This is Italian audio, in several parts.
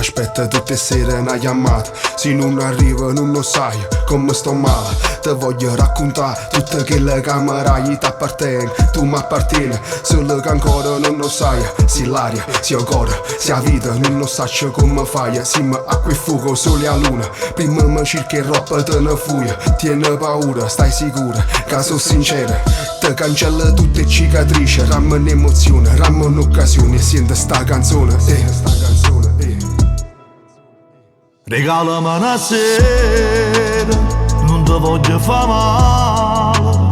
Aspetta tutte sere una chiamata, se non arriva non lo sai come sto male. Ti voglio raccontare tutte quelle camerai ti appartengono, tu mi appartieni, solo che ancora non lo sai. Se l'aria, se il cuore, se la vita non lo sai come fai. Siamo a quel fuoco, sole a luna, prima mi cerchi roba te ne fuia. Tieni paura, stai sicura, che sono sincera. Ti cancella tutte le cicatrici, ramma un'emozione, ramma un'occasione e senti sta canzone, Regalami una sera, non ti voglio fare male,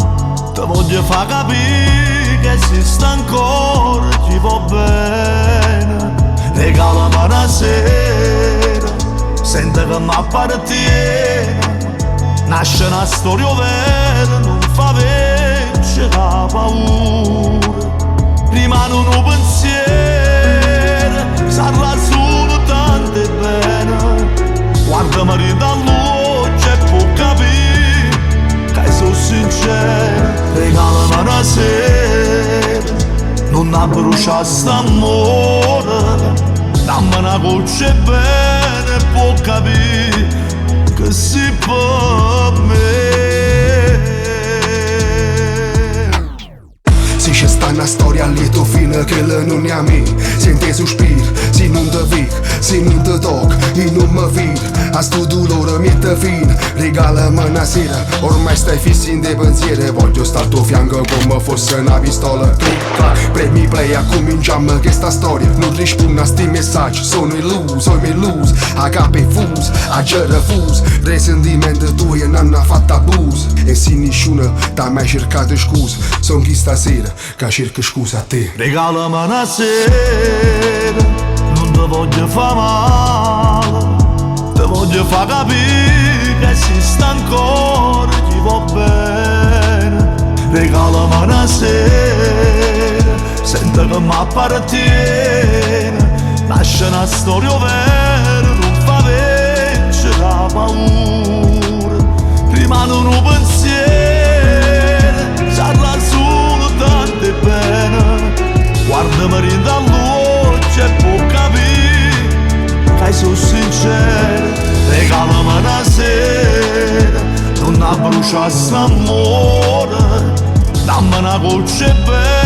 ti voglio far capire che esiste ancora, ci va bene. Regalami una sera, senti che mi appartiene, nasce una storia vera, non fa vincere la paura. Rimane un pensiero, sarà solo tante bene. Guardami dall'occhio e può capire che sono sincero. Regalami una sera, non la brucia st'amore, dammi una goccia e bene può capire che si per me. Se c'è sta una storia a lieto fine che non è a me, senti i sospiri, se non ti vedo, se non ti tocco, io non mi fido. A sto dolore mette fine, regalami una sera, ormai stai fisso in dei pensieri. Voglio stare al tuo fianco come fosse una pistola. Clic, premi play, cominciamo questa storia. Non rispondo a sti messaggi, sono illuso, a capo è fuso, a gere fuso. Dei sentimenti tuoi non hanno fatto abuso, e se nessuno t'ha mai cercato scusa, son chi stasera che cerca scusa a te. Regalami una sera, non ti voglio fare male, ti voglio far capire che esiste ancora, ci va bene. Regalami una sera, senti che mi appartiene, nasce una storia vera, non fa vincere la paura. Rimane un pensiero, sarà solo tante bene. Guardami dall'occhio e può capire che sono sincero. Regalami una sera, non la brucia st'amore, dammi una goccia e bene